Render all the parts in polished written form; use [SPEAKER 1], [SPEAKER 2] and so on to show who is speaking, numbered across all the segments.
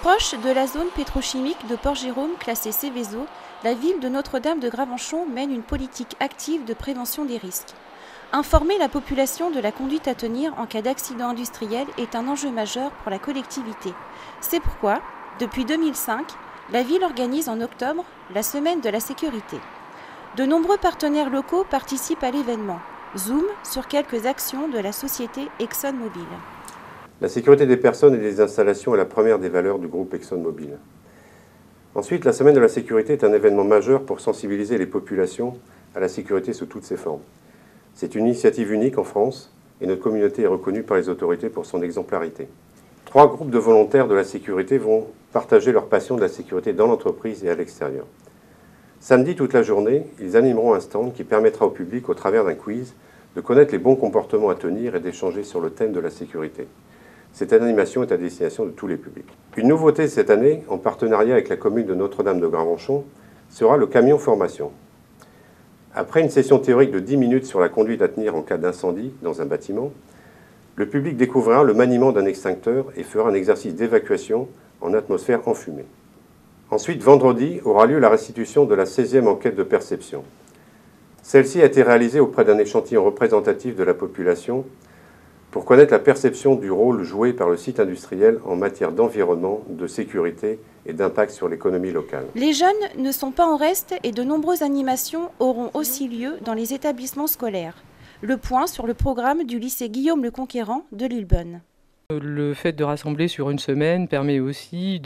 [SPEAKER 1] Proche de la zone pétrochimique de Port-Jérôme classée Céveso, la ville de Notre-Dame de Gravenchon mène une politique active de prévention des risques. Informer la population de la conduite à tenir en cas d'accident industriel est un enjeu majeur pour la collectivité. C'est pourquoi, depuis 2005, la ville organise en octobre la Semaine de la sécurité. De nombreux partenaires locaux participent à l'événement. Zoom sur quelques actions de la société ExxonMobil.
[SPEAKER 2] La sécurité des personnes et des installations est la première des valeurs du groupe ExxonMobil. Ensuite, la Semaine de la sécurité est un événement majeur pour sensibiliser les populations à la sécurité sous toutes ses formes. C'est une initiative unique en France et notre communauté est reconnue par les autorités pour son exemplarité. 3 groupes de volontaires de la sécurité vont partager leur passion de la sécurité dans l'entreprise et à l'extérieur. Samedi, toute la journée, ils animeront un stand qui permettra au public, au travers d'un quiz, de connaître les bons comportements à tenir et d'échanger sur le thème de la sécurité. Cette animation est à destination de tous les publics. Une nouveauté cette année, en partenariat avec la commune de Notre-Dame de Gravenchon, sera le camion formation. Après une session théorique de 10 minutes sur la conduite à tenir en cas d'incendie dans un bâtiment, le public découvrira le maniement d'un extincteur et fera un exercice d'évacuation en atmosphère enfumée. Ensuite, vendredi, aura lieu la restitution de la 16e enquête de perception. Celle-ci a été réalisée auprès d'un échantillon représentatif de la population pour connaître la perception du rôle joué par le site industriel en matière d'environnement, de sécurité et d'impact sur l'économie locale.
[SPEAKER 1] Les jeunes ne sont pas en reste et de nombreuses animations auront aussi lieu dans les établissements scolaires. Le point sur le programme du lycée Guillaume le Conquérant de Lillebonne.
[SPEAKER 3] Le fait de rassembler sur une semaine permet aussi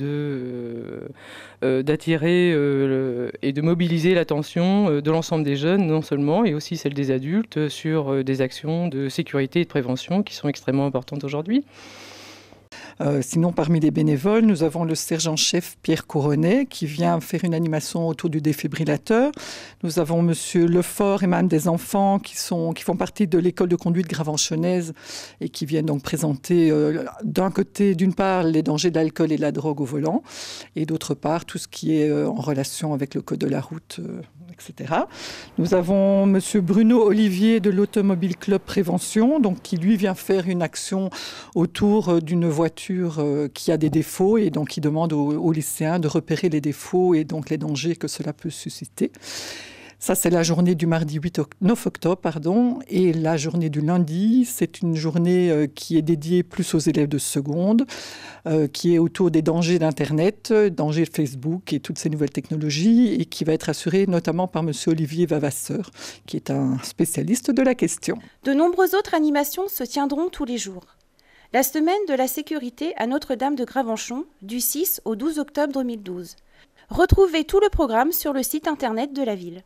[SPEAKER 3] d'attirer et de mobiliser l'attention de l'ensemble des jeunes, non seulement, et aussi celle des adultes, sur des actions de sécurité et de prévention qui sont extrêmement importantes aujourd'hui.
[SPEAKER 4] Sinon, parmi les bénévoles, nous avons le sergent-chef Pierre Couronnet qui vient faire une animation autour du défibrillateur. Nous avons monsieur Lefort et Madame des Enfants qui font partie de l'école de conduite gravenchonnaise et qui viennent donc présenter d'une part les dangers de l'alcool et de la drogue au volant et d'autre part tout ce qui est en relation avec le code de la route, etc. Nous avons monsieur Bruno Olivier de l'Automobile Club Prévention donc, qui lui vient faire une action autour d'une voiture qui a des défauts et donc qui demande aux lycéens de repérer les défauts et donc les dangers que cela peut susciter. Ça, c'est la journée du mardi 9 octobre. Et la journée du lundi, c'est une journée qui est dédiée plus aux élèves de seconde, qui est autour des dangers d'Internet, dangers de Facebook et toutes ces nouvelles technologies, et qui va être assurée notamment par M. Olivier Vavasseur, qui est un spécialiste de la question.
[SPEAKER 1] De nombreuses autres animations se tiendront tous les jours. La Semaine de la sécurité à Notre-Dame de Gravenchon, du 6 au 12 octobre 2012. Retrouvez tout le programme sur le site internet de la ville.